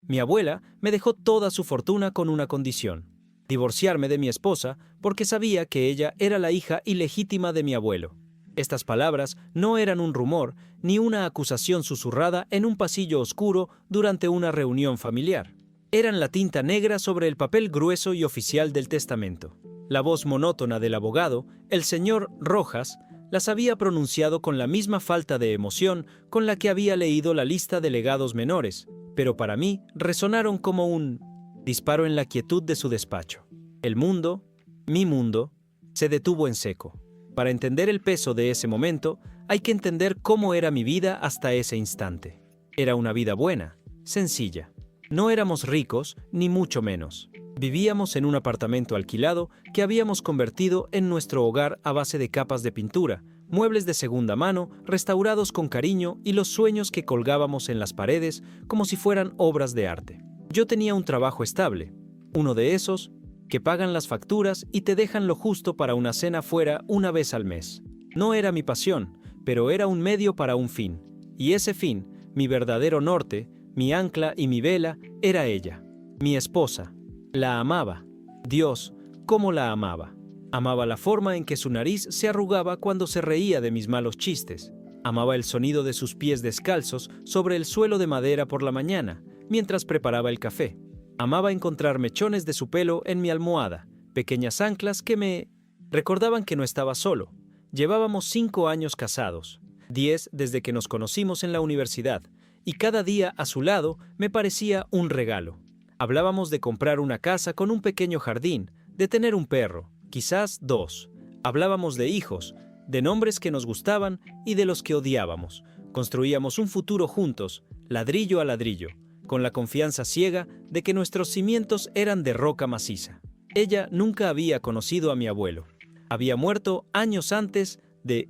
Mi abuela me dejó toda su fortuna con una condición: divorciarme de mi esposa porque sabía que ella era la hija ilegítima de mi abuelo. Estas palabras no eran un rumor ni una acusación susurrada en un pasillo oscuro durante una reunión familiar. Eran la tinta negra sobre el papel grueso y oficial del testamento. La voz monótona del abogado, el señor Rojas, las había pronunciado con la misma falta de emoción con la que había leído la lista de legados menores, pero para mí resonaron como un disparo en la quietud de su despacho. El mundo, mi mundo, se detuvo en seco. Para entender el peso de ese momento, hay que entender cómo era mi vida hasta ese instante. Era una vida buena, sencilla. No éramos ricos, ni mucho menos. Vivíamos en un apartamento alquilado que habíamos convertido en nuestro hogar a base de capas de pintura, muebles de segunda mano, restaurados con cariño y los sueños que colgábamos en las paredes como si fueran obras de arte. Yo tenía un trabajo estable, uno de esos que pagan las facturas y te dejan lo justo para una cena fuera una vez al mes. No era mi pasión, pero era un medio para un fin. Y ese fin, mi verdadero norte, mi ancla y mi vela, era ella, mi esposa. La amaba. Dios, cómo la amaba. Amaba la forma en que su nariz se arrugaba cuando se reía de mis malos chistes. Amaba el sonido de sus pies descalzos sobre el suelo de madera por la mañana, mientras preparaba el café. Amaba encontrar mechones de su pelo en mi almohada, pequeñas anclas que me recordaban que no estaba solo. Llevábamos 5 años casados, 10 desde que nos conocimos en la universidad, y cada día a su lado me parecía un regalo. Hablábamos de comprar una casa con un pequeño jardín, de tener un perro, quizás 2. Hablábamos de hijos, de nombres que nos gustaban y de los que odiábamos. Construíamos un futuro juntos, ladrillo a ladrillo, con la confianza ciega de que nuestros cimientos eran de roca maciza. Ella nunca había conocido a mi abuelo. Había muerto años antes de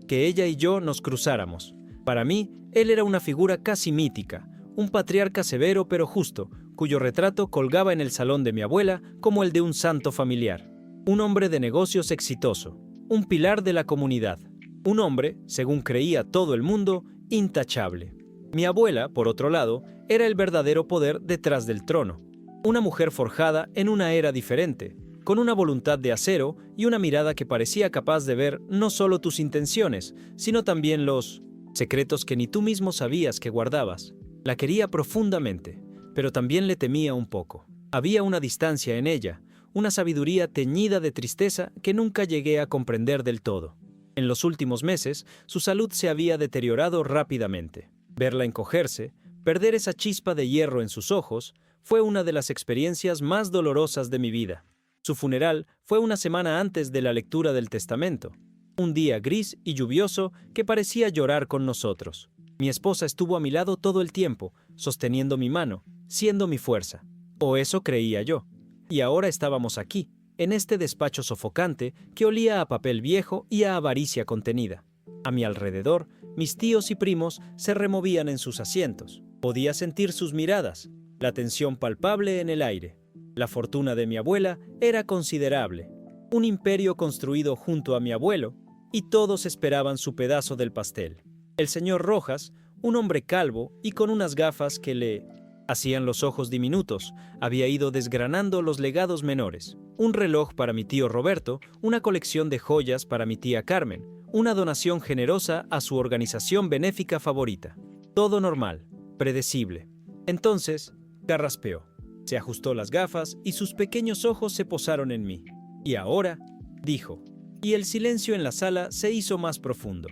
que ella y yo nos cruzáramos. Para mí, él era una figura casi mítica, un patriarca severo pero justo, cuyo retrato colgaba en el salón de mi abuela como el de un santo familiar. Un hombre de negocios exitoso, un pilar de la comunidad. Un hombre, según creía todo el mundo, intachable. Mi abuela, por otro lado, era el verdadero poder detrás del trono. Una mujer forjada en una era diferente, con una voluntad de acero y una mirada que parecía capaz de ver no solo tus intenciones, sino también los secretos que ni tú mismo sabías que guardabas. La quería profundamente, pero también le temía un poco. Había una distancia en ella, una sabiduría teñida de tristeza que nunca llegué a comprender del todo. En los últimos meses, su salud se había deteriorado rápidamente. Verla encogerse, perder esa chispa de hierro en sus ojos, fue una de las experiencias más dolorosas de mi vida. Su funeral fue una semana antes de la lectura del testamento. Un día gris y lluvioso que parecía llorar con nosotros. Mi esposa estuvo a mi lado todo el tiempo, sosteniendo mi mano, siendo mi fuerza. O eso creía yo. Y ahora estábamos aquí, en este despacho sofocante que olía a papel viejo y a avaricia contenida. A mi alrededor, mis tíos y primos se removían en sus asientos. Podía sentir sus miradas, la tensión palpable en el aire. La fortuna de mi abuela era considerable. Un imperio construido junto a mi abuelo, y todos esperaban su pedazo del pastel. El señor Rojas, un hombre calvo y con unas gafas que le hacían los ojos diminutos, había ido desgranando los legados menores. Un reloj para mi tío Roberto, una colección de joyas para mi tía Carmen, una donación generosa a su organización benéfica favorita. Todo normal, predecible. Entonces, carraspeó. Se ajustó las gafas y sus pequeños ojos se posaron en mí. Y ahora, dijo. Y el silencio en la sala se hizo más profundo.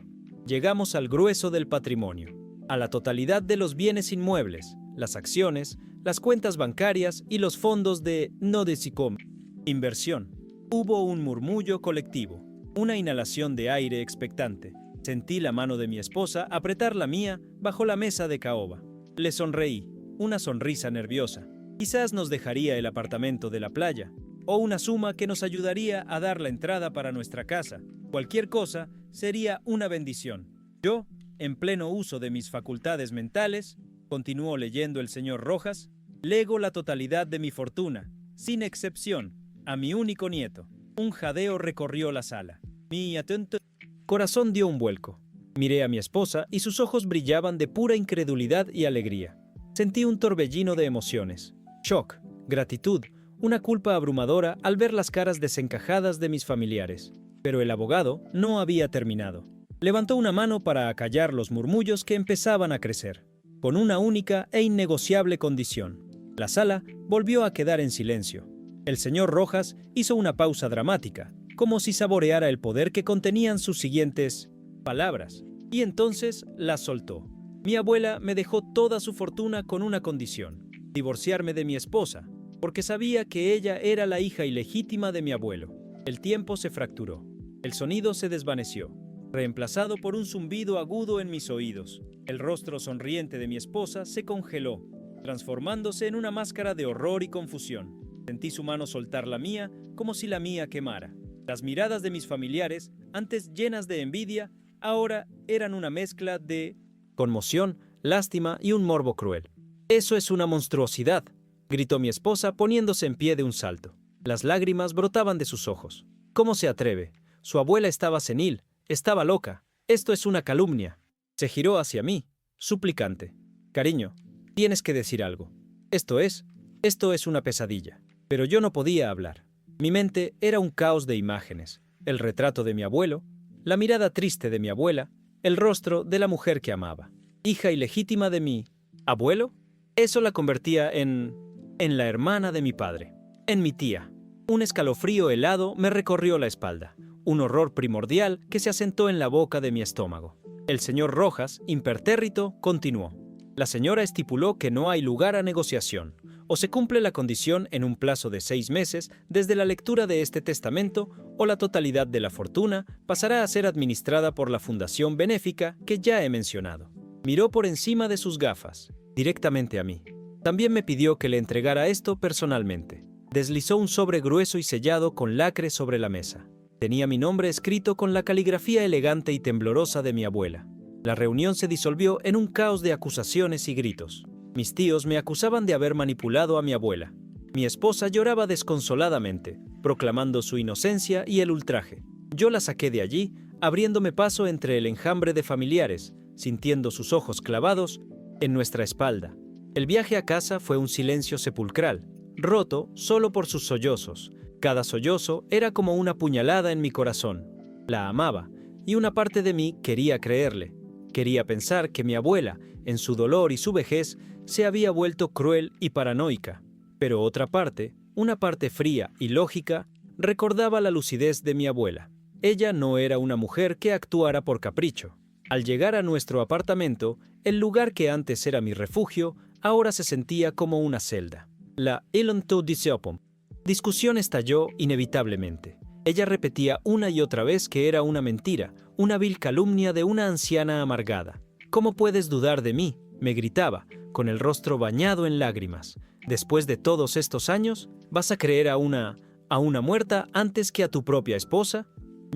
Llegamos al grueso del patrimonio, a la totalidad de los bienes inmuebles, las acciones, las cuentas bancarias y los fondos de no de SICOM. Inversión. Hubo un murmullo colectivo. Una inhalación de aire expectante. Sentí la mano de mi esposa apretar la mía bajo la mesa de caoba. Le sonreí, una sonrisa nerviosa. Quizás nos dejaría el apartamento de la playa, o una suma que nos ayudaría a dar la entrada para nuestra casa. Cualquier cosa sería una bendición. Yo, en pleno uso de mis facultades mentales, continuó leyendo el señor Rojas, lego la totalidad de mi fortuna, sin excepción, a mi único nieto. Un jadeo recorrió la sala. Mi atento corazón dio un vuelco. Miré a mi esposa y sus ojos brillaban de pura incredulidad y alegría. Sentí un torbellino de emociones. Shock, gratitud, una culpa abrumadora al ver las caras desencajadas de mis familiares. Pero el abogado no había terminado. Levantó una mano para acallar los murmullos que empezaban a crecer, con una única e innegociable condición. La sala volvió a quedar en silencio. El señor Rojas hizo una pausa dramática, como si saboreara el poder que contenían sus siguientes palabras, y entonces las soltó. Mi abuela me dejó toda su fortuna con una condición: divorciarme de mi esposa, porque sabía que ella era la hija ilegítima de mi abuelo. El tiempo se fracturó. El sonido se desvaneció, reemplazado por un zumbido agudo en mis oídos. El rostro sonriente de mi esposa se congeló, transformándose en una máscara de horror y confusión. Sentí su mano soltar la mía, como si la mía quemara. Las miradas de mis familiares, antes llenas de envidia, ahora eran una mezcla de conmoción, lástima y un morbo cruel. «Eso es una monstruosidad», gritó mi esposa poniéndose en pie de un salto. Las lágrimas brotaban de sus ojos. «¿Cómo se atreve? Su abuela estaba senil, estaba loca. Esto es una calumnia». Se giró hacia mí, suplicante. «Cariño, tienes que decir algo. Esto es una pesadilla». Pero yo no podía hablar. Mi mente era un caos de imágenes. El retrato de mi abuelo, la mirada triste de mi abuela, el rostro de la mujer que amaba. Hija ilegítima de mi abuelo. Eso la convertía en la hermana de mi padre, en mi tía. Un escalofrío helado me recorrió la espalda, un horror primordial que se asentó en la boca de mi estómago. El señor Rojas, impertérrito, continuó. La señora estipuló que no hay lugar a negociación. O se cumple la condición en un plazo de 6 meses desde la lectura de este testamento, o la totalidad de la fortuna pasará a ser administrada por la fundación benéfica que ya he mencionado. Miró por encima de sus gafas, directamente a mí. También me pidió que le entregara esto personalmente. Deslizó un sobre grueso y sellado con lacre sobre la mesa. Tenía mi nombre escrito con la caligrafía elegante y temblorosa de mi abuela. La reunión se disolvió en un caos de acusaciones y gritos. Mis tíos me acusaban de haber manipulado a mi abuela. Mi esposa lloraba desconsoladamente, proclamando su inocencia y el ultraje. Yo la saqué de allí, abriéndome paso entre el enjambre de familiares, sintiendo sus ojos clavados en nuestra espalda. El viaje a casa fue un silencio sepulcral, roto solo por sus sollozos. Cada sollozo era como una puñalada en mi corazón. La amaba, y una parte de mí quería creerle. Quería pensar que mi abuela, en su dolor y su vejez, se había vuelto cruel y paranoica. Pero otra parte, una parte fría y lógica, recordaba la lucidez de mi abuela. Ella no era una mujer que actuara por capricho. Al llegar a nuestro apartamento, el lugar que antes era mi refugio, ahora se sentía como una celda. La discusión estalló inevitablemente. Ella repetía una y otra vez que era una mentira, una vil calumnia de una anciana amargada. «¿Cómo puedes dudar de mí?», me gritaba, con el rostro bañado en lágrimas. «Después de todos estos años, ¿vas a creer a una muerta antes que a tu propia esposa?».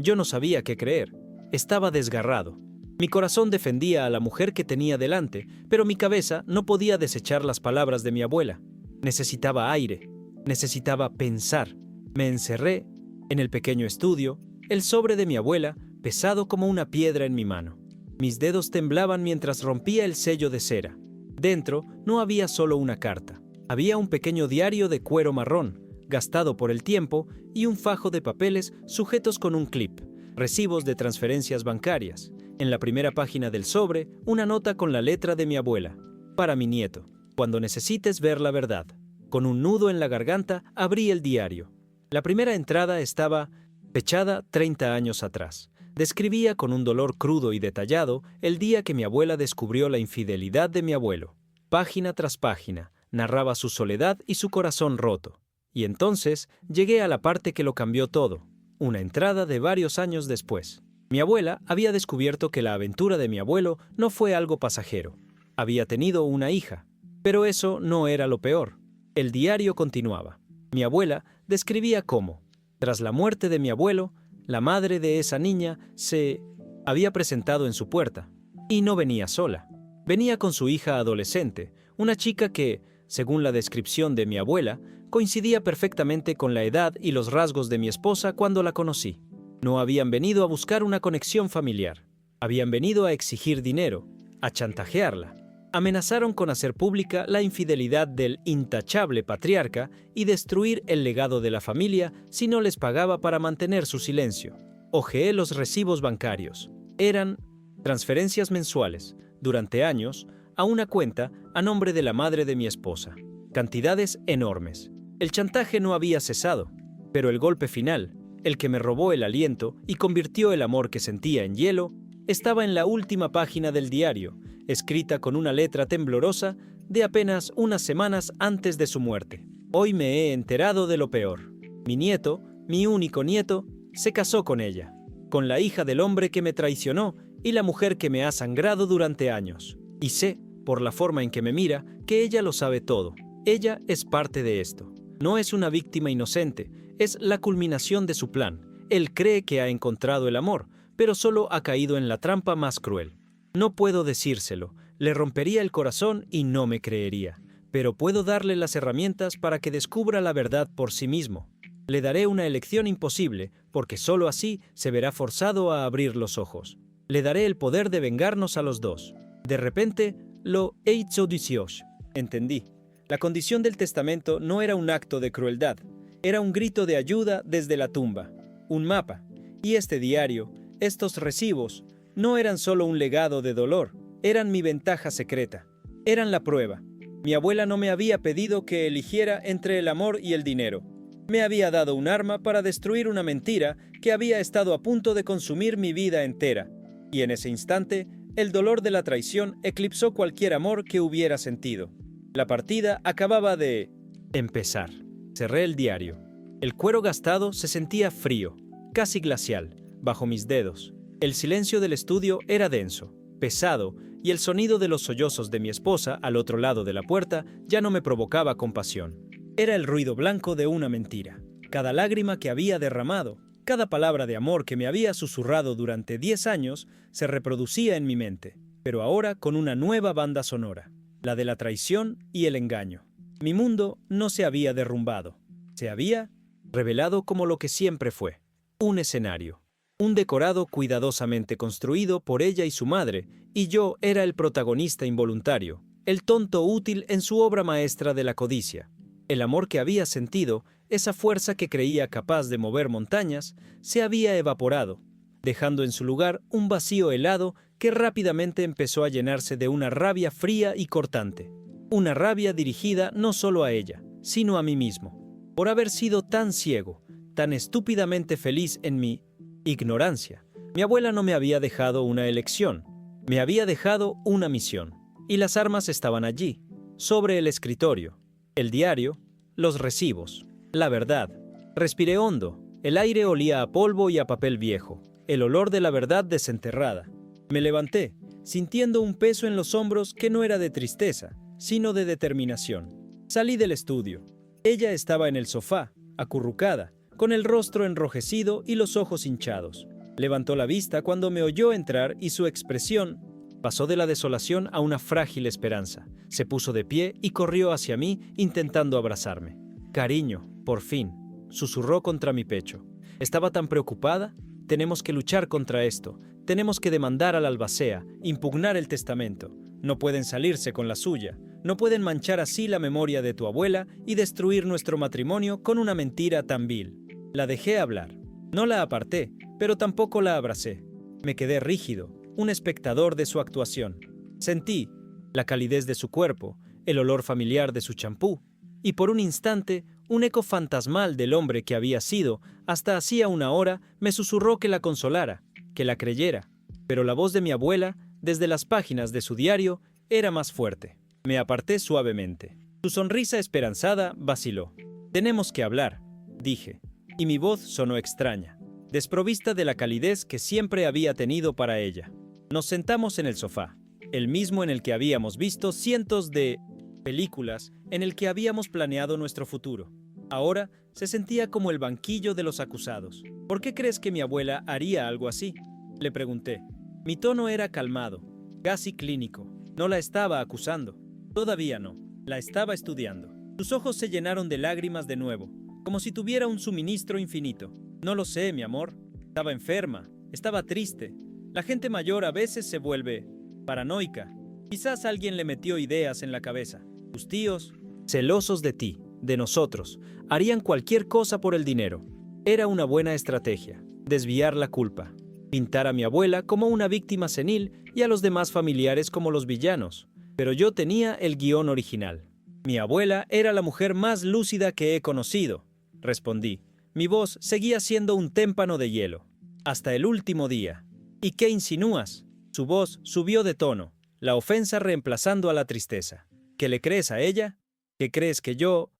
Yo no sabía qué creer. Estaba desgarrado. Mi corazón defendía a la mujer que tenía delante, pero mi cabeza no podía desechar las palabras de mi abuela. Necesitaba aire. Necesitaba pensar. Me encerré en el pequeño estudio, el sobre de mi abuela, pesado como una piedra en mi mano. Mis dedos temblaban mientras rompía el sello de cera. Dentro no había solo una carta. Había un pequeño diario de cuero marrón, gastado por el tiempo, y un fajo de papeles sujetos con un clip, recibos de transferencias bancarias. En la primera página del sobre, una nota con la letra de mi abuela. «Para mi nieto, cuando necesites ver la verdad». Con un nudo en la garganta, abrí el diario. La primera entrada estaba fechada 30 años atrás. Describía con un dolor crudo y detallado el día que mi abuela descubrió la infidelidad de mi abuelo. Página tras página, narraba su soledad y su corazón roto. Y entonces llegué a la parte que lo cambió todo, una entrada de varios años después. Mi abuela había descubierto que la aventura de mi abuelo no fue algo pasajero. Había tenido una hija, pero eso no era lo peor. El diario continuaba. Mi abuela describía cómo, tras la muerte de mi abuelo, la madre de esa niña se había presentado en su puerta. Y no venía sola. Venía con su hija adolescente, una chica que, según la descripción de mi abuela, coincidía perfectamente con la edad y los rasgos de mi esposa cuando la conocí. No habían venido a buscar una conexión familiar. Habían venido a exigir dinero, a chantajearla, Amenazaron con hacer pública la infidelidad del intachable patriarca y destruir el legado de la familia si no les pagaba para mantener su silencio. Hojeé los recibos bancarios. Eran transferencias mensuales, durante años, a una cuenta a nombre de la madre de mi esposa. Cantidades enormes. El chantaje no había cesado, pero el golpe final, el que me robó el aliento y convirtió el amor que sentía en hielo, estaba en la última página del diario, escrita con una letra temblorosa de apenas unas semanas antes de su muerte. Hoy me he enterado de lo peor. Mi nieto, mi único nieto, se casó con ella, con la hija del hombre que me traicionó y la mujer que me ha sangrado durante años. Y sé, por la forma en que me mira, que ella lo sabe todo. Ella es parte de esto. No es una víctima inocente, es la culminación de su plan. Él cree que ha encontrado el amor, pero solo ha caído en la trampa más cruel. No puedo decírselo, le rompería el corazón y no me creería, pero puedo darle las herramientas para que descubra la verdad por sí mismo. Le daré una elección imposible, porque solo así se verá forzado a abrir los ojos. Le daré el poder de vengarnos a los dos. De repente, lo hecho Dios. Entendí. La condición del testamento no era un acto de crueldad, era un grito de ayuda desde la tumba, un mapa, y este diario, estos recibos, no eran solo un legado de dolor, eran mi ventaja secreta, eran la prueba. Mi abuela no me había pedido que eligiera entre el amor y el dinero. Me había dado un arma para destruir una mentira que había estado a punto de consumir mi vida entera, y en ese instante, el dolor de la traición eclipsó cualquier amor que hubiera sentido. La partida acababa de empezar. Cerré el diario. El cuero gastado se sentía frío, casi glacial, bajo mis dedos. El silencio del estudio era denso, pesado, y el sonido de los sollozos de mi esposa al otro lado de la puerta ya no me provocaba compasión. Era el ruido blanco de una mentira. Cada lágrima que había derramado, cada palabra de amor que me había susurrado durante 10 años, se reproducía en mi mente, pero ahora con una nueva banda sonora, la de la traición y el engaño. Mi mundo no se había derrumbado, se había revelado como lo que siempre fue, un escenario. Un decorado cuidadosamente construido por ella y su madre, y yo era el protagonista involuntario, el tonto útil en su obra maestra de la codicia. El amor que había sentido, esa fuerza que creía capaz de mover montañas, se había evaporado, dejando en su lugar un vacío helado que rápidamente empezó a llenarse de una rabia fría y cortante. Una rabia dirigida no solo a ella, sino a mí mismo, por haber sido tan ciego, tan estúpidamente feliz en mi ignorancia. Mi abuela no me había dejado una elección, me había dejado una misión. Y las armas estaban allí, sobre el escritorio, el diario, los recibos, la verdad. Respiré hondo, el aire olía a polvo y a papel viejo, el olor de la verdad desenterrada. Me levanté, sintiendo un peso en los hombros que no era de tristeza, sino de determinación. Salí del estudio. Ella estaba en el sofá, acurrucada, con el rostro enrojecido y los ojos hinchados. Levantó la vista cuando me oyó entrar y su expresión pasó de la desolación a una frágil esperanza. Se puso de pie y corrió hacia mí intentando abrazarme. «Cariño, por fin», susurró contra mi pecho. Estaba tan preocupada. «Tenemos que luchar contra esto. Tenemos que demandar al albacea, impugnar el testamento. No pueden salirse con la suya. No pueden manchar así la memoria de tu abuela y destruir nuestro matrimonio con una mentira tan vil». La dejé hablar. No la aparté, pero tampoco la abracé. Me quedé rígido, un espectador de su actuación. Sentí la calidez de su cuerpo, el olor familiar de su champú, y por un instante, un eco fantasmal del hombre que había sido, hasta hacía una hora, me susurró que la consolara, que la creyera. Pero la voz de mi abuela, desde las páginas de su diario, era más fuerte. Me aparté suavemente. Su sonrisa esperanzada vaciló. «Tenemos que hablar», dije. Y mi voz sonó extraña, desprovista de la calidez que siempre había tenido para ella. Nos sentamos en el sofá, el mismo en el que habíamos visto cientos de películas, en el que habíamos planeado nuestro futuro. Ahora se sentía como el banquillo de los acusados. «¿Por qué crees que mi abuela haría algo así?», le pregunté. Mi tono era calmado, casi clínico. No la estaba acusando. Todavía no. La estaba estudiando. Sus ojos se llenaron de lágrimas de nuevo, como si tuviera un suministro infinito. «No lo sé, mi amor. Estaba enferma. Estaba triste. La gente mayor a veces se vuelve paranoica. Quizás alguien le metió ideas en la cabeza. Tus tíos, celosos de ti, de nosotros, harían cualquier cosa por el dinero. Era una buena estrategia, desviar la culpa, pintar a mi abuela como una víctima senil y a los demás familiares como los villanos. Pero yo tenía el guión original. Mi abuela era la mujer más lúcida que he conocido, respondí. Mi voz seguía siendo un témpano de hielo. Hasta el último día. ¿Y qué insinúas? Su voz subió de tono, la ofensa reemplazando a la tristeza. ¿Que le crees a ella? ¿Que crees que yo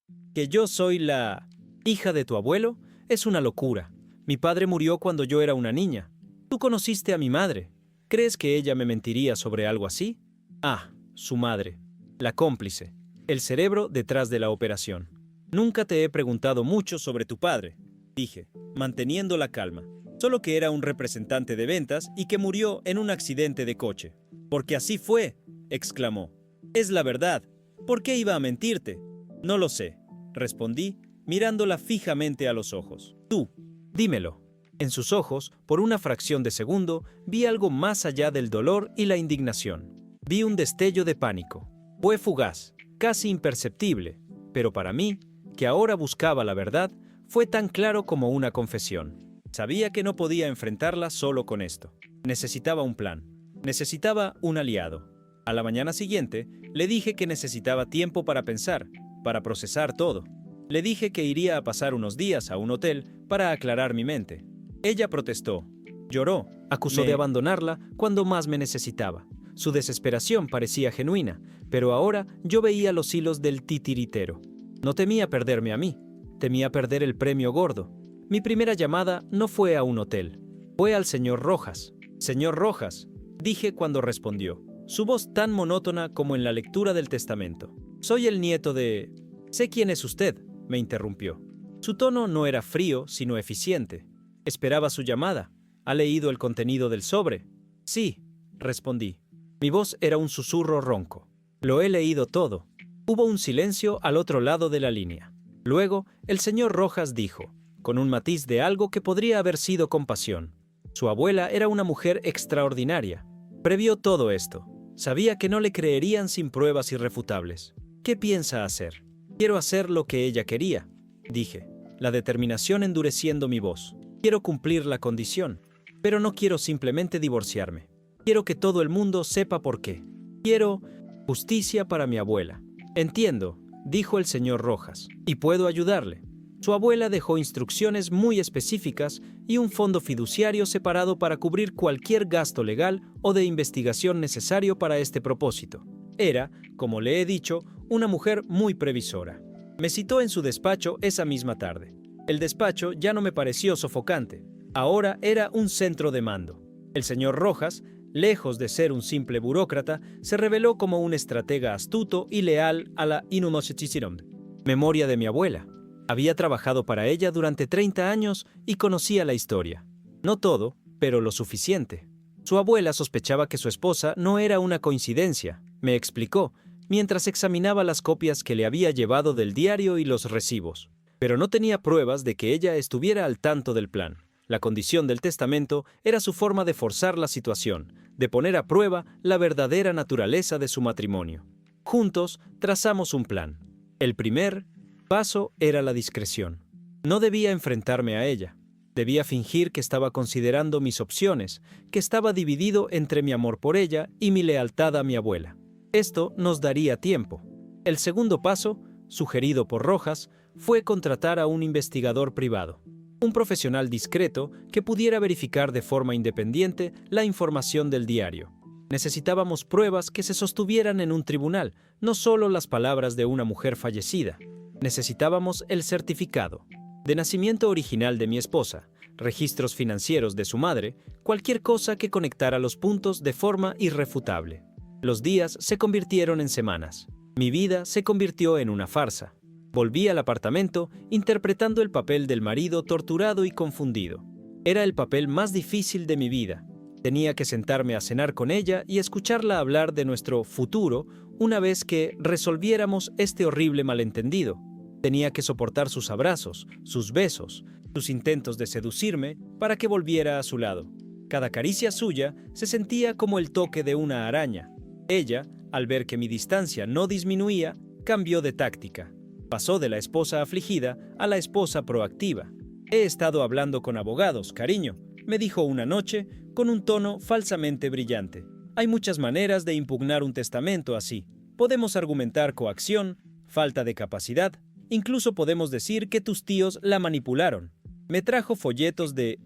soy la hija de tu abuelo? Es una locura. Mi padre murió cuando yo era una niña. Tú conociste a mi madre. ¿Crees que ella me mentiría sobre algo así? Ah, su madre. La cómplice. El cerebro detrás de la operación. Nunca te he preguntado mucho sobre tu padre, dije, manteniendo la calma. Solo que era un representante de ventas y que murió en un accidente de coche. Porque así fue, exclamó. Es la verdad. ¿Por qué iba a mentirte? No lo sé, respondí, mirándola fijamente a los ojos. Tú, dímelo. En sus ojos, por una fracción de segundo, vi algo más allá del dolor y la indignación. Vi un destello de pánico. Fue fugaz, casi imperceptible, pero para mí, que ahora buscaba la verdad, fue tan claro como una confesión. Sabía que no podía enfrentarla solo con esto. Necesitaba un plan. Necesitaba un aliado. A la mañana siguiente, le dije que necesitaba tiempo para pensar, para procesar todo. Le dije que iría a pasar unos días a un hotel para aclarar mi mente. Ella protestó. Lloró. Acusó de abandonarla cuando más me necesitaba. Su desesperación parecía genuina, pero ahora yo veía los hilos del titiritero. No temía perderme a mí. Temía perder el premio gordo. Mi primera llamada no fue a un hotel. Fue al señor Rojas. Señor Rojas, dije cuando respondió. Su voz tan monótona como en la lectura del testamento. Soy el nieto de... Sé quién es usted, me interrumpió. Su tono no era frío, sino eficiente. Esperaba su llamada. ¿Ha leído el contenido del sobre? Sí, respondí. Mi voz era un susurro ronco. Lo he leído todo. Hubo un silencio al otro lado de la línea. Luego, el señor Rojas dijo, con un matiz de algo que podría haber sido compasión. Su abuela era una mujer extraordinaria. Previó todo esto. Sabía que no le creerían sin pruebas irrefutables. ¿Qué piensa hacer? Quiero hacer lo que ella quería, dije, la determinación endureciendo mi voz. Quiero cumplir la condición, pero no quiero simplemente divorciarme. Quiero que todo el mundo sepa por qué. Quiero justicia para mi abuela. Entiendo, dijo el señor Rojas, y puedo ayudarle. Su abuela dejó instrucciones muy específicas y un fondo fiduciario separado para cubrir cualquier gasto legal o de investigación necesario para este propósito. Era, como le he dicho, una mujer muy previsora. Me citó en su despacho esa misma tarde. El despacho ya no me pareció sofocante. Ahora era un centro de mando. El señor Rojas, lejos de ser un simple burócrata, se reveló como un estratega astuto y leal a la Inumosechisirom, memoria de mi abuela. Había trabajado para ella durante 30 años y conocía la historia. No todo, pero lo suficiente. Su abuela sospechaba que su esposa no era una coincidencia, me explicó, mientras examinaba las copias que le había llevado del diario y los recibos. Pero no tenía pruebas de que ella estuviera al tanto del plan. La condición del testamento era su forma de forzar la situación, de poner a prueba la verdadera naturaleza de su matrimonio. Juntos trazamos un plan. El primer paso era la discreción. No debía enfrentarme a ella. Debía fingir que estaba considerando mis opciones, que estaba dividido entre mi amor por ella y mi lealtad a mi abuela. Esto nos daría tiempo. El segundo paso, sugerido por Rojas, fue contratar a un investigador privado, un profesional discreto que pudiera verificar de forma independiente la información del diario. Necesitábamos pruebas que se sostuvieran en un tribunal, no solo las palabras de una mujer fallecida. Necesitábamos el certificado de nacimiento original de mi esposa, registros financieros de su madre, cualquier cosa que conectara los puntos de forma irrefutable. Los días se convirtieron en semanas. Mi vida se convirtió en una farsa. Volví al apartamento interpretando el papel del marido torturado y confundido. Era el papel más difícil de mi vida. Tenía que sentarme a cenar con ella y escucharla hablar de nuestro futuro una vez que resolviéramos este horrible malentendido. Tenía que soportar sus abrazos, sus besos, sus intentos de seducirme para que volviera a su lado. Cada caricia suya se sentía como el toque de una araña. Ella, al ver que mi distancia no disminuía, cambió de táctica. Pasó de la esposa afligida a la esposa proactiva. He estado hablando con abogados, cariño, me dijo una noche con un tono falsamente brillante. Hay muchas maneras de impugnar un testamento así. Podemos argumentar coacción, falta de capacidad, incluso podemos decir que tus tíos la manipularon. Me trajo folletos de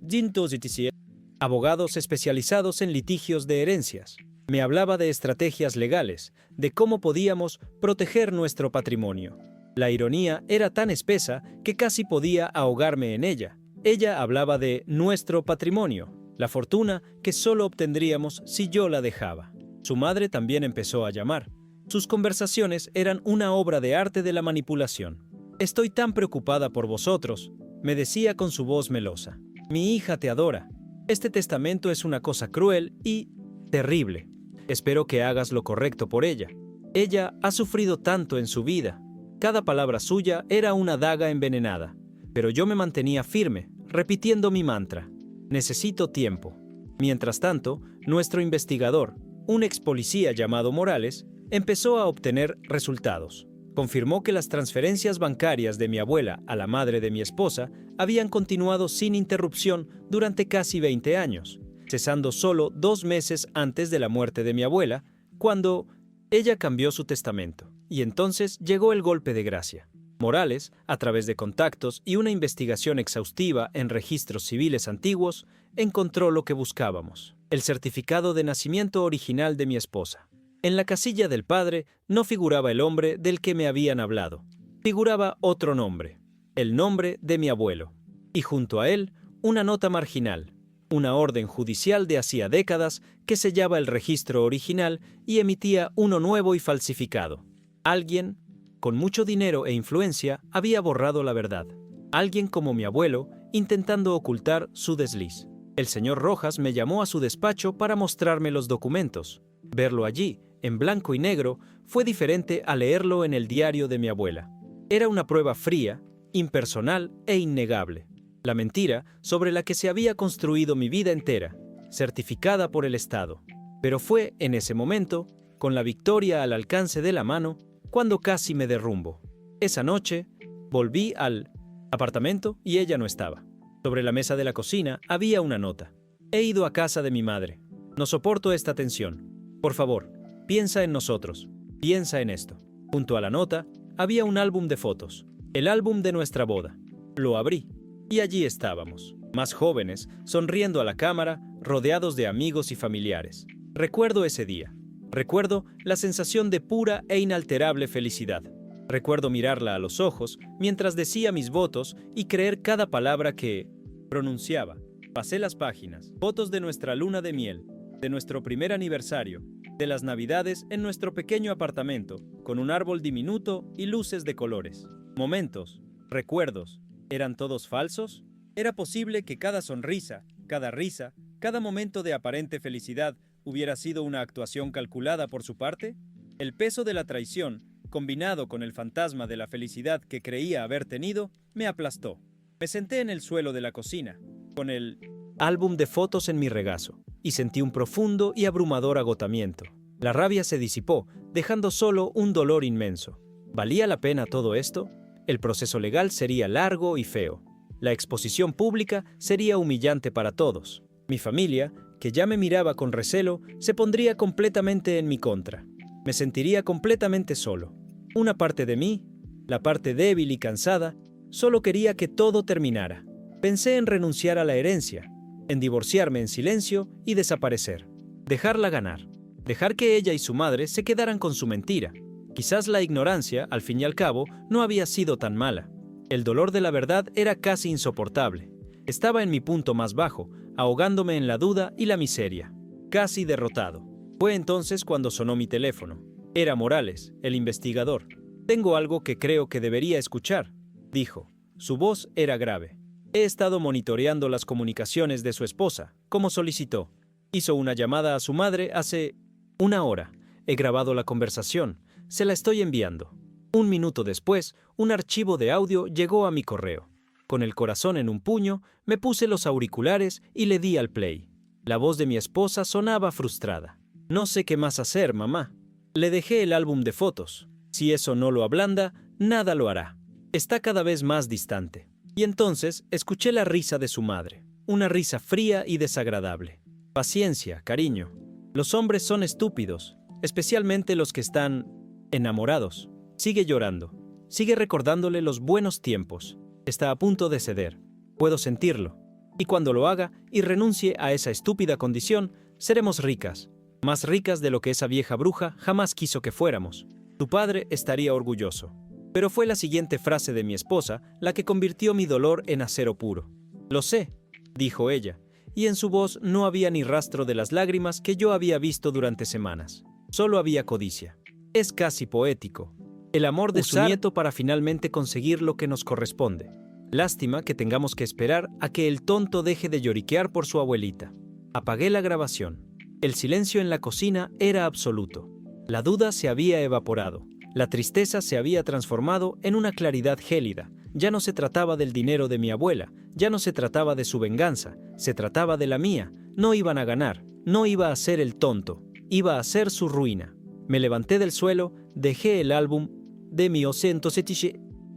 abogados especializados en litigios de herencias. Me hablaba de estrategias legales, de cómo podíamos proteger nuestro patrimonio. La ironía era tan espesa que casi podía ahogarme en ella. Ella hablaba de nuestro patrimonio, la fortuna que solo obtendríamos si yo la dejaba. Su madre también empezó a llamar. Sus conversaciones eran una obra de arte de la manipulación. Estoy tan preocupada por vosotros, me decía con su voz melosa. Mi hija te adora. Este testamento es una cosa cruel y terrible. Espero que hagas lo correcto por ella. Ella ha sufrido tanto en su vida. Cada palabra suya era una daga envenenada. Pero yo me mantenía firme, repitiendo mi mantra. Necesito tiempo. Mientras tanto, nuestro investigador, un ex policía llamado Morales, empezó a obtener resultados. Confirmó que las transferencias bancarias de mi abuela a la madre de mi esposa habían continuado sin interrupción durante casi 20 años, cesando solo 2 meses antes de la muerte de mi abuela, cuando ella cambió su testamento. Y entonces llegó el golpe de gracia. Morales, a través de contactos y una investigación exhaustiva en registros civiles antiguos, encontró lo que buscábamos: el certificado de nacimiento original de mi esposa. En la casilla del padre no figuraba el hombre del que me habían hablado. Figuraba otro nombre, el nombre de mi abuelo. Y junto a él, una nota marginal, una orden judicial de hacía décadas que sellaba el registro original y emitía uno nuevo y falsificado. Alguien, con mucho dinero e influencia, había borrado la verdad. Alguien como mi abuelo, intentando ocultar su desliz. El señor Rojas me llamó a su despacho para mostrarme los documentos. Verlo allí, en blanco y negro, fue diferente a leerlo en el diario de mi abuela. Era una prueba fría, impersonal e innegable. La mentira sobre la que se había construido mi vida entera, certificada por el Estado. Pero fue en ese momento, con la victoria al alcance de la mano, cuando casi me derrumbo. Esa noche, volví al apartamento y ella no estaba. Sobre la mesa de la cocina había una nota. He ido a casa de mi madre. No soporto esta tensión. Por favor, piensa en nosotros. Piensa en esto. Junto a la nota había un álbum de fotos. El álbum de nuestra boda. Lo abrí. Y allí estábamos, más jóvenes, sonriendo a la cámara, rodeados de amigos y familiares. Recuerdo ese día. Recuerdo la sensación de pura e inalterable felicidad. Recuerdo mirarla a los ojos mientras decía mis votos y creer cada palabra que pronunciaba. Pasé las páginas, fotos de nuestra luna de miel, de nuestro primer aniversario, de las navidades en nuestro pequeño apartamento, con un árbol diminuto y luces de colores. Momentos, recuerdos. ¿Eran todos falsos? ¿Era posible que cada sonrisa, cada risa, cada momento de aparente felicidad hubiera sido una actuación calculada por su parte? El peso de la traición, combinado con el fantasma de la felicidad que creía haber tenido, me aplastó. Me senté en el suelo de la cocina, con el álbum de fotos en mi regazo, y sentí un profundo y abrumador agotamiento. La rabia se disipó, dejando solo un dolor inmenso. ¿Valía la pena todo esto? El proceso legal sería largo y feo. La exposición pública sería humillante para todos. Mi familia, que ya me miraba con recelo, se pondría completamente en mi contra. Me sentiría completamente solo. Una parte de mí, la parte débil y cansada, solo quería que todo terminara. Pensé en renunciar a la herencia, en divorciarme en silencio y desaparecer. Dejarla ganar. Dejar que ella y su madre se quedaran con su mentira. Quizás la ignorancia, al fin y al cabo, no había sido tan mala. El dolor de la verdad era casi insoportable. Estaba en mi punto más bajo, ahogándome en la duda y la miseria. Casi derrotado. Fue entonces cuando sonó mi teléfono. Era Morales, el investigador. «Tengo algo que creo que debería escuchar», dijo. Su voz era grave. «He estado monitoreando las comunicaciones de su esposa, como solicitó. Hizo una llamada a su madre hace 1 hora. He grabado la conversación. Se la estoy enviando». 1 minuto después, un archivo de audio llegó a mi correo. Con el corazón en un puño, me puse los auriculares y le di al play. La voz de mi esposa sonaba frustrada. «No sé qué más hacer, mamá. Le dejé el álbum de fotos. Si eso no lo ablanda, nada lo hará. Está cada vez más distante. Y entonces escuché la risa de su madre. Una risa fría y desagradable. Paciencia, cariño. Los hombres son estúpidos, especialmente los que están enamorados. Sigue llorando. Sigue recordándole los buenos tiempos. Está a punto de ceder. Puedo sentirlo. Y cuando lo haga y renuncie a esa estúpida condición, seremos ricas. Más ricas de lo que esa vieja bruja jamás quiso que fuéramos. Tu padre estaría orgulloso. Pero fue la siguiente frase de mi esposa la que convirtió mi dolor en acero puro. Lo sé, dijo ella, y en su voz no había ni rastro de las lágrimas que yo había visto durante semanas. Solo había codicia. Es casi poético. El amor de su nieto para finalmente conseguir lo que nos corresponde. Lástima que tengamos que esperar a que el tonto deje de lloriquear por su abuelita. Apagué la grabación. El silencio en la cocina era absoluto. La duda se había evaporado. La tristeza se había transformado en una claridad gélida. Ya no se trataba del dinero de mi abuela, ya no se trataba de su venganza, se trataba de la mía. No iban a ganar, no iba a ser el tonto, iba a ser su ruina. Me levanté del suelo, dejé el álbum de mi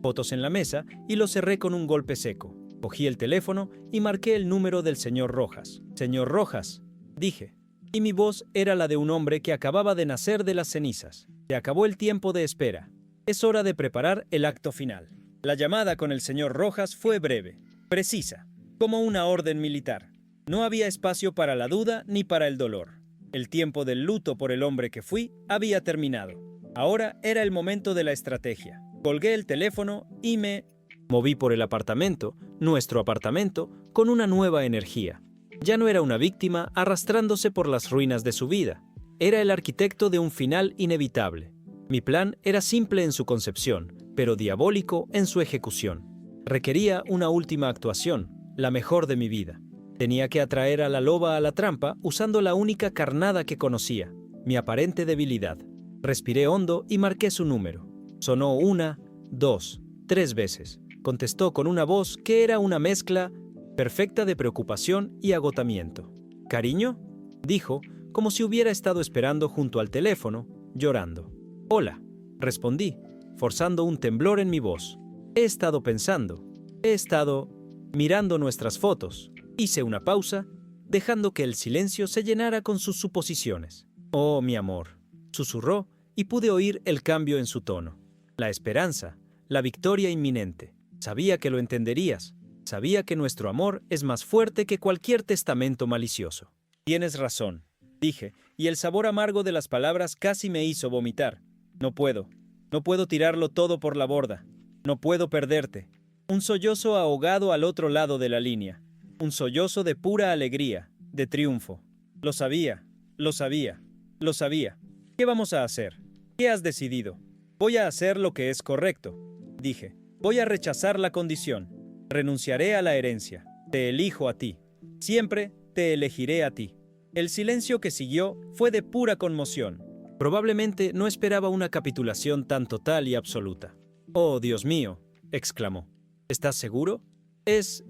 fotos en la mesa y lo cerré con un golpe seco. Cogí el teléfono y marqué el número del señor Rojas. Señor Rojas, dije. Y mi voz era la de un hombre que acababa de nacer de las cenizas. Se acabó el tiempo de espera. Es hora de preparar el acto final. La llamada con el señor Rojas fue breve, precisa, como una orden militar. No había espacio para la duda ni para el dolor. El tiempo del luto por el hombre que fui había terminado. Ahora era el momento de la estrategia. Colgué el teléfono y me moví por el apartamento, nuestro apartamento, con una nueva energía. Ya no era una víctima arrastrándose por las ruinas de su vida. Era el arquitecto de un final inevitable. Mi plan era simple en su concepción, pero diabólico en su ejecución. Requería una última actuación, la mejor de mi vida. Tenía que atraer a la loba a la trampa usando la única carnada que conocía, mi aparente debilidad. Respiré hondo y marqué su número. Sonó 1, 2, 3 veces. Contestó con una voz que era una mezcla perfecta de preocupación y agotamiento. «¿Cariño?», dijo, como si hubiera estado esperando junto al teléfono, llorando. «Hola», respondí, forzando un temblor en mi voz. «He estado pensando. He estado mirando nuestras fotos». Hice una pausa, dejando que el silencio se llenara con sus suposiciones. «Oh, mi amor», susurró, y pude oír el cambio en su tono. La esperanza, la victoria inminente. Sabía que lo entenderías. Sabía que nuestro amor es más fuerte que cualquier testamento malicioso. «Tienes razón», dije, y el sabor amargo de las palabras casi me hizo vomitar. No puedo tirarlo todo por la borda. No puedo perderte». Un sollozo ahogado al otro lado de la línea. Un sollozo de pura alegría, de triunfo. Lo sabía, lo sabía, lo sabía. «¿Qué vamos a hacer? ¿Qué has decidido?» «Voy a hacer lo que es correcto», dije. «Voy a rechazar la condición. Renunciaré a la herencia. Te elijo a ti. Siempre te elegiré a ti». El silencio que siguió fue de pura conmoción. Probablemente no esperaba una capitulación tan total y absoluta. «Oh, Dios mío», exclamó. «¿Estás seguro? Es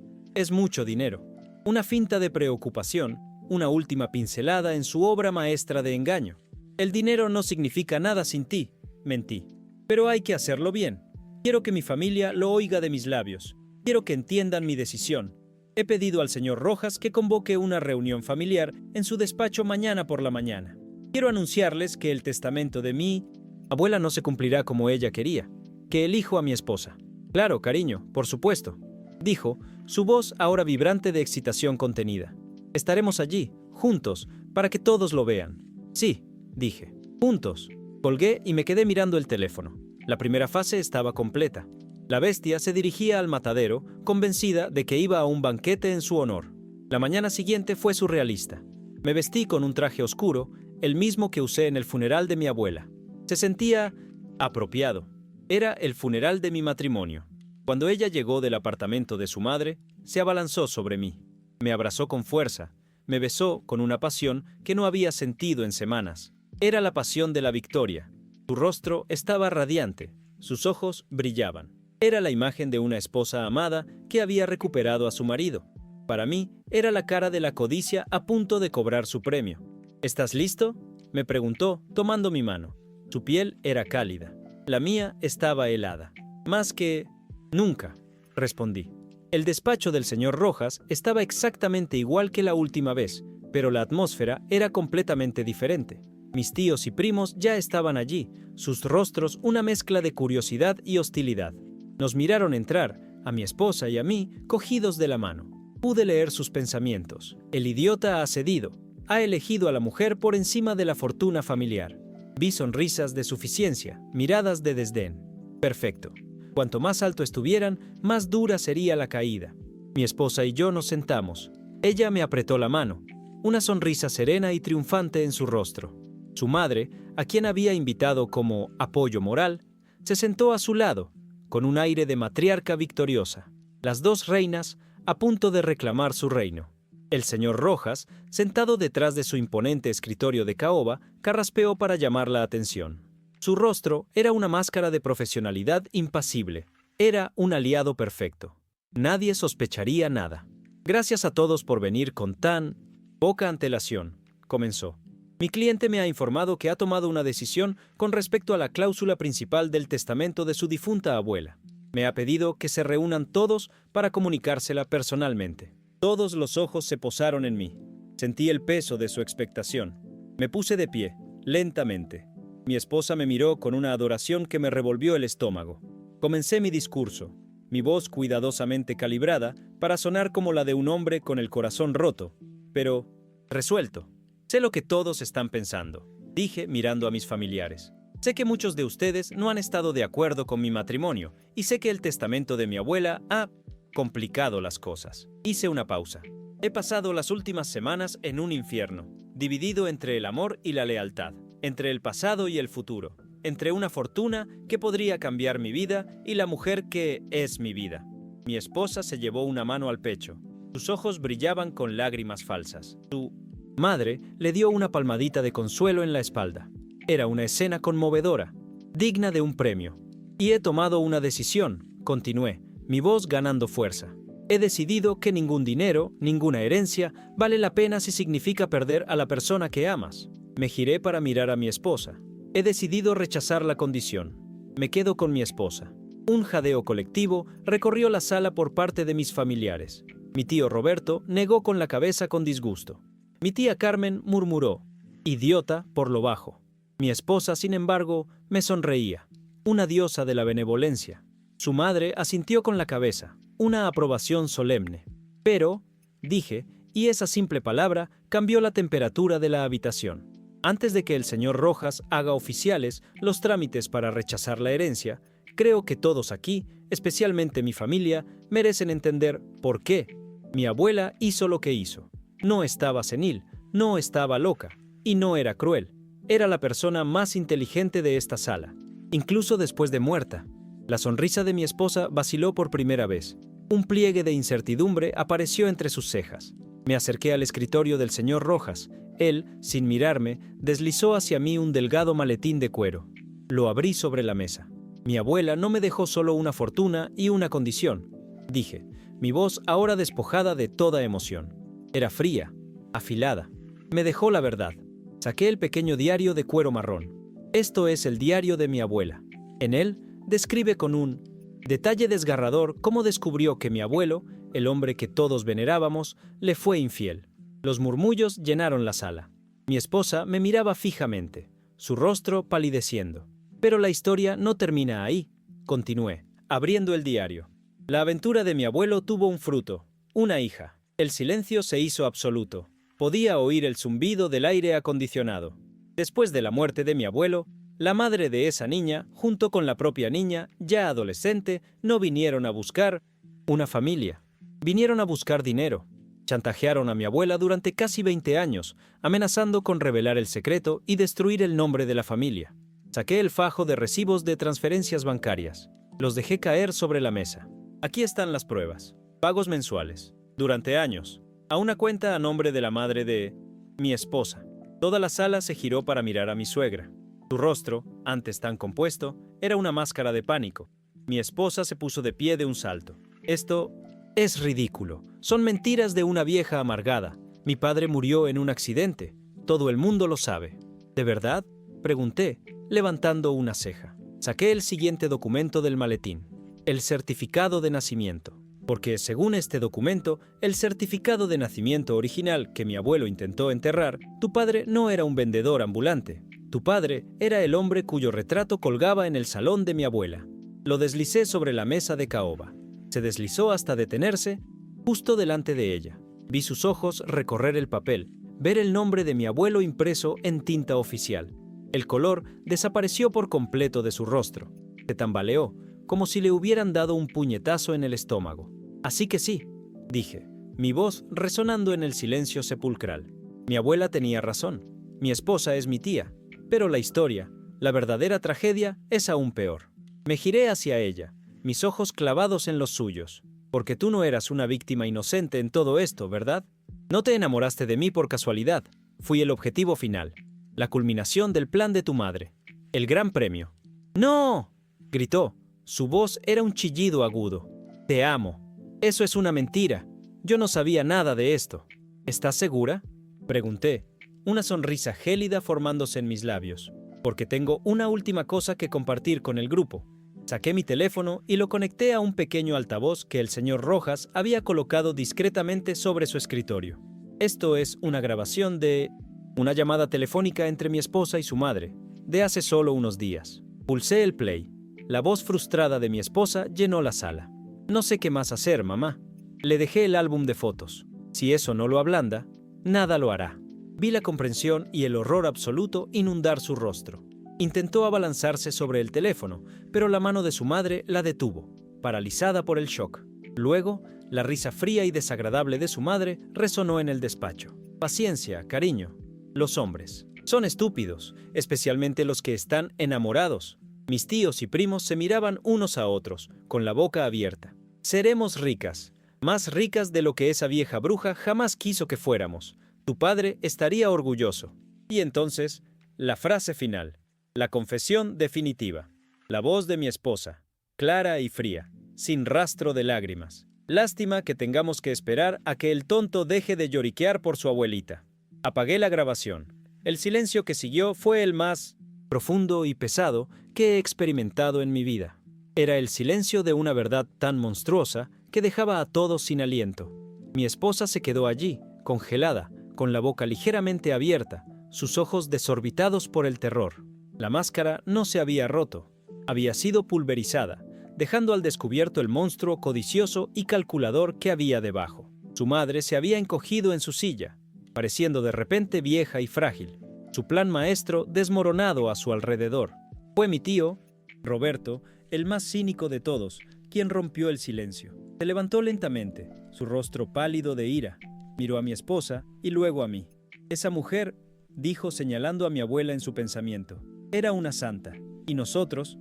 mucho dinero». Una finta de preocupación, una última pincelada en su obra maestra de engaño. «El dinero no significa nada sin ti», mentí. «Pero hay que hacerlo bien. Quiero que mi familia lo oiga de mis labios. Quiero que entiendan mi decisión. He pedido al señor Rojas que convoque una reunión familiar en su despacho mañana por la mañana. Quiero anunciarles que el testamento de mi abuela no se cumplirá como ella quería, que elijo a mi esposa». «Claro, cariño, por supuesto», dijo, su voz ahora vibrante de excitación contenida. «Estaremos allí, juntos, para que todos lo vean». «Sí», dije, «juntos». Colgué y me quedé mirando el teléfono. La primera fase estaba completa. La bestia se dirigía al matadero, convencida de que iba a un banquete en su honor. La mañana siguiente fue surrealista. Me vestí con un traje oscuro, el mismo que usé en el funeral de mi abuela. Se sentía apropiado. Era el funeral de mi matrimonio. Cuando ella llegó del apartamento de su madre, se abalanzó sobre mí. Me abrazó con fuerza, me besó con una pasión que no había sentido en semanas. Era la pasión de la victoria. Su rostro estaba radiante, sus ojos brillaban. Era la imagen de una esposa amada que había recuperado a su marido. Para mí, era la cara de la codicia a punto de cobrar su premio. «¿Estás listo?», me preguntó, tomando mi mano. Su piel era cálida. La mía estaba helada. Más que nunca, respondí. El despacho del señor Rojas estaba exactamente igual que la última vez, pero la atmósfera era completamente diferente. Mis tíos y primos ya estaban allí, sus rostros una mezcla de curiosidad y hostilidad. Nos miraron entrar, a mi esposa y a mí, cogidos de la mano. Pude leer sus pensamientos. El idiota ha cedido. Ha elegido a la mujer por encima de la fortuna familiar. Vi sonrisas de suficiencia, miradas de desdén. Perfecto. Cuanto más alto estuvieran, más dura sería la caída. Mi esposa y yo nos sentamos. Ella me apretó la mano, una sonrisa serena y triunfante en su rostro. Su madre, a quien había invitado como apoyo moral, se sentó a su lado, con un aire de matriarca victoriosa. Las dos reinas a punto de reclamar su reino. El señor Rojas, sentado detrás de su imponente escritorio de caoba, carraspeó para llamar la atención. Su rostro era una máscara de profesionalidad impasible. Era un aliado perfecto. Nadie sospecharía nada. Gracias a todos por venir con tan poca antelación, comenzó. Mi cliente me ha informado que ha tomado una decisión con respecto a la cláusula principal del testamento de su difunta abuela. Me ha pedido que se reúnan todos para comunicársela personalmente. Todos los ojos se posaron en mí. Sentí el peso de su expectación. Me puse de pie, lentamente. Mi esposa me miró con una adoración que me revolvió el estómago. Comencé mi discurso, mi voz cuidadosamente calibrada para sonar como la de un hombre con el corazón roto, pero resuelto. Sé lo que todos están pensando, dije mirando a mis familiares. Sé que muchos de ustedes no han estado de acuerdo con mi matrimonio y sé que el testamento de mi abuela ha complicado las cosas. Hice una pausa. He pasado las últimas semanas en un infierno, dividido entre el amor y la lealtad, entre el pasado y el futuro, entre una fortuna que podría cambiar mi vida y la mujer que es mi vida. Mi esposa se llevó una mano al pecho. Sus ojos brillaban con lágrimas falsas. Su madre le dio una palmadita de consuelo en la espalda. Era una escena conmovedora, digna de un premio. Y he tomado una decisión, continué, mi voz ganando fuerza. He decidido que ningún dinero, ninguna herencia, vale la pena si significa perder a la persona que amas. Me giré para mirar a mi esposa. He decidido rechazar la condición. Me quedo con mi esposa. Un jadeo colectivo recorrió la sala por parte de mis familiares. Mi tío Roberto negó con la cabeza con disgusto. Mi tía Carmen murmuró, idiota por lo bajo. Mi esposa, sin embargo, me sonreía, una diosa de la benevolencia. Su madre asintió con la cabeza, una aprobación solemne. Pero, dije, y esa simple palabra cambió la temperatura de la habitación. Antes de que el señor Rojas haga oficiales los trámites para rechazar la herencia, creo que todos aquí, especialmente mi familia, merecen entender por qué. Mi abuela hizo lo que hizo. No estaba senil, no estaba loca, y no era cruel. Era la persona más inteligente de esta sala, incluso después de muerta. La sonrisa de mi esposa vaciló por primera vez. Un pliegue de incertidumbre apareció entre sus cejas. Me acerqué al escritorio del señor Rojas. Él, sin mirarme, deslizó hacia mí un delgado maletín de cuero. Lo abrí sobre la mesa. Mi abuela no me dejó solo una fortuna y una condición, dije, mi voz ahora despojada de toda emoción. Era fría, afilada. Me dejó la verdad. Saqué el pequeño diario de cuero marrón. Esto es el diario de mi abuela. En él, describe con un detalle desgarrador cómo descubrió que mi abuelo, el hombre que todos venerábamos, le fue infiel. Los murmullos llenaron la sala. Mi esposa me miraba fijamente, su rostro palideciendo. Pero la historia no termina ahí, continué, abriendo el diario. La aventura de mi abuelo tuvo un fruto, una hija. El silencio se hizo absoluto. Podía oír el zumbido del aire acondicionado. Después de la muerte de mi abuelo, la madre de esa niña, junto con la propia niña, ya adolescente, no vinieron a buscar una familia. Vinieron a buscar dinero. Chantajearon a mi abuela durante casi 20 años, amenazando con revelar el secreto y destruir el nombre de la familia. Saqué el fajo de recibos de transferencias bancarias. Los dejé caer sobre la mesa. Aquí están las pruebas. Pagos mensuales. Durante años. A una cuenta a nombre de la madre de mi esposa. Toda la sala se giró para mirar a mi suegra. Su rostro, antes tan compuesto, era una máscara de pánico. Mi esposa se puso de pie de un salto. Esto es ridículo. Son mentiras de una vieja amargada. Mi padre murió en un accidente. Todo el mundo lo sabe. ¿De verdad?, pregunté, levantando una ceja. Saqué el siguiente documento del maletín: el certificado de nacimiento. Porque, según este documento, el certificado de nacimiento original que mi abuelo intentó enterrar, tu padre no era un vendedor ambulante. Tu padre era el hombre cuyo retrato colgaba en el salón de mi abuela. Lo deslicé sobre la mesa de caoba. Se deslizó hasta detenerse justo delante de ella. Vi sus ojos recorrer el papel, ver el nombre de mi abuelo impreso en tinta oficial. El color desapareció por completo de su rostro. Se tambaleó, como si le hubieran dado un puñetazo en el estómago. Así que sí, dije, mi voz resonando en el silencio sepulcral. Mi abuela tenía razón. Mi esposa es mi tía. Pero la historia, la verdadera tragedia, es aún peor. Me giré hacia ella, mis ojos clavados en los suyos. Porque tú no eras una víctima inocente en todo esto, ¿verdad? No te enamoraste de mí por casualidad. Fui el objetivo final, la culminación del plan de tu madre, el gran premio. ¡No!, gritó. Su voz era un chillido agudo. Te amo. Eso es una mentira. Yo no sabía nada de esto. ¿Estás segura?, pregunté, una sonrisa gélida formándose en mis labios. Porque tengo una última cosa que compartir con el grupo. Saqué mi teléfono y lo conecté a un pequeño altavoz que el señor Rojas había colocado discretamente sobre su escritorio. Esto es una grabación de una llamada telefónica entre mi esposa y su madre, de hace solo unos días. Pulsé el play. La voz frustrada de mi esposa llenó la sala. No sé qué más hacer, mamá. Le dejé el álbum de fotos. Si eso no lo ablanda, nada lo hará. Vi la comprensión y el horror absoluto inundar su rostro. Intentó abalanzarse sobre el teléfono, pero la mano de su madre la detuvo, paralizada por el shock. Luego, la risa fría y desagradable de su madre resonó en el despacho. Paciencia, cariño. Los hombres son estúpidos, especialmente los que están enamorados. Mis tíos y primos se miraban unos a otros, con la boca abierta. Seremos ricas, más ricas de lo que esa vieja bruja jamás quiso que fuéramos. Tu padre estaría orgulloso. Y entonces, la frase final, la confesión definitiva. La voz de mi esposa, clara y fría, sin rastro de lágrimas. Lástima que tengamos que esperar a que el tonto deje de lloriquear por su abuelita. Apagué la grabación. El silencio que siguió fue el más profundo y pesado que he experimentado en mi vida. Era el silencio de una verdad tan monstruosa que dejaba a todos sin aliento. Mi esposa se quedó allí, congelada, con la boca ligeramente abierta, sus ojos desorbitados por el terror. La máscara no se había roto, había sido pulverizada, dejando al descubierto el monstruo codicioso y calculador que había debajo. Su madre se había encogido en su silla, pareciendo de repente vieja y frágil, su plan maestro desmoronado a su alrededor. Fue mi tío, Roberto, el más cínico de todos, quien rompió el silencio. Se levantó lentamente, su rostro pálido de ira, miró a mi esposa y luego a mí. Esa mujer, dijo señalando a mi abuela en su pensamiento, era una santa, y nosotros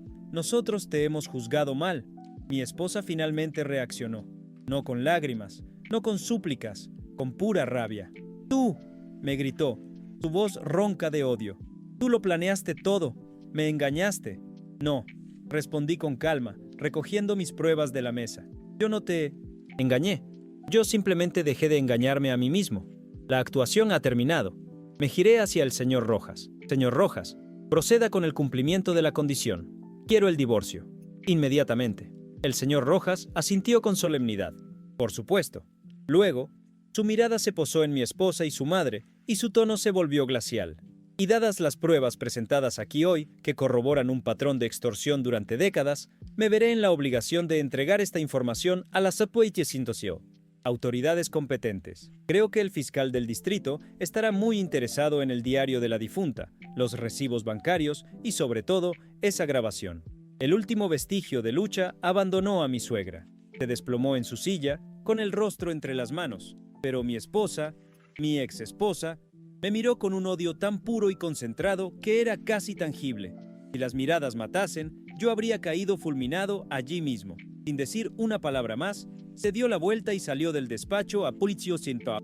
te hemos juzgado mal. Mi esposa finalmente reaccionó, no con lágrimas, no con súplicas, con pura rabia. ¡Tú!, me gritó, su voz ronca de odio. Tú lo planeaste todo, me engañaste. No, respondí con calma, recogiendo mis pruebas de la mesa. Yo no te engañé. Yo simplemente dejé de engañarme a mí mismo. La actuación ha terminado. Me giré hacia el señor Rojas. Señor Rojas, proceda con el cumplimiento de la condición. Quiero el divorcio. Inmediatamente. El señor Rojas asintió con solemnidad. Por supuesto. Luego, su mirada se posó en mi esposa y su madre, y su tono se volvió glacial. Y dadas las pruebas presentadas aquí hoy, que corroboran un patrón de extorsión durante décadas, me veré en la obligación de entregar esta información a las autoridades competentes. Creo que el fiscal del distrito estará muy interesado en el diario de la difunta, los recibos bancarios y, sobre todo, esa grabación. El último vestigio de lucha abandonó a mi suegra. Se desplomó en su silla, con el rostro entre las manos. Pero mi esposa, mi ex esposa, me miró con un odio tan puro y concentrado que era casi tangible. Si las miradas matasen, yo habría caído fulminado allí mismo. Sin decir una palabra más, se dio la vuelta y salió del despacho a Pulitio Cinta.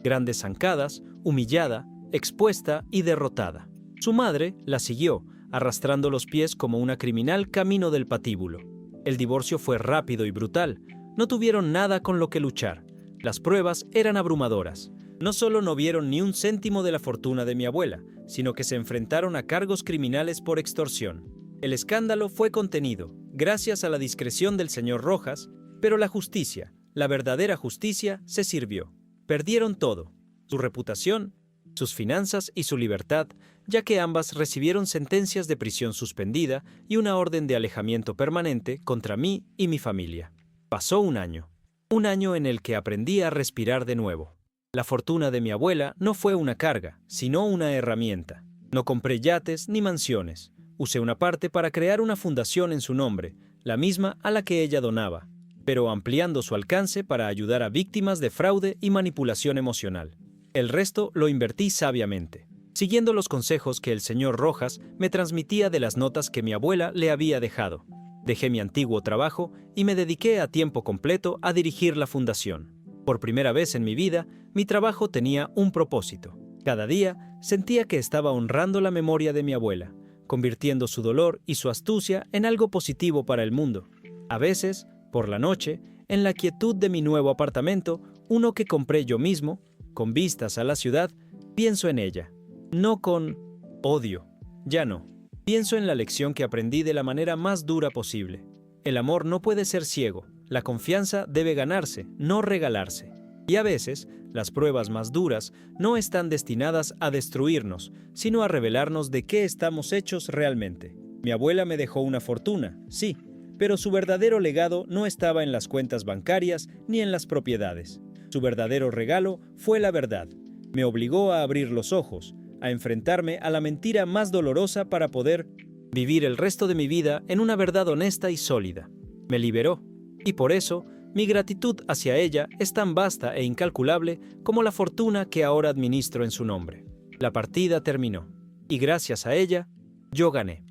Grandes zancadas, humillada, expuesta y derrotada. Su madre la siguió, arrastrando los pies como una criminal camino del patíbulo. El divorcio fue rápido y brutal. No tuvieron nada con lo que luchar. Las pruebas eran abrumadoras. No solo no vieron ni un céntimo de la fortuna de mi abuela, sino que se enfrentaron a cargos criminales por extorsión. El escándalo fue contenido, gracias a la discreción del señor Rojas, pero la justicia, la verdadera justicia, se sirvió. Perdieron todo, su reputación, sus finanzas y su libertad, ya que ambas recibieron sentencias de prisión suspendida y una orden de alejamiento permanente contra mí y mi familia. Pasó un año en el que aprendí a respirar de nuevo. La fortuna de mi abuela no fue una carga, sino una herramienta. No compré yates ni mansiones. Usé una parte para crear una fundación en su nombre, la misma a la que ella donaba, pero ampliando su alcance para ayudar a víctimas de fraude y manipulación emocional. El resto lo invertí sabiamente, siguiendo los consejos que el señor Rojas me transmitía de las notas que mi abuela le había dejado. Dejé mi antiguo trabajo y me dediqué a tiempo completo a dirigir la fundación. Por primera vez en mi vida, mi trabajo tenía un propósito. Cada día sentía que estaba honrando la memoria de mi abuela, convirtiendo su dolor y su astucia en algo positivo para el mundo. A veces, por la noche, en la quietud de mi nuevo apartamento, uno que compré yo mismo, con vistas a la ciudad, pienso en ella. No con odio, ya no. Pienso en la lección que aprendí de la manera más dura posible. El amor no puede ser ciego, la confianza debe ganarse, no regalarse. Y a veces, las pruebas más duras no están destinadas a destruirnos, sino a revelarnos de qué estamos hechos realmente. Mi abuela me dejó una fortuna, sí, pero su verdadero legado no estaba en las cuentas bancarias ni en las propiedades. Su verdadero regalo fue la verdad. Me obligó a abrir los ojos, a enfrentarme a la mentira más dolorosa para poder vivir el resto de mi vida en una verdad honesta y sólida. Me liberó, y por eso mi gratitud hacia ella es tan vasta e incalculable como la fortuna que ahora administro en su nombre. La partida terminó, y gracias a ella, yo gané.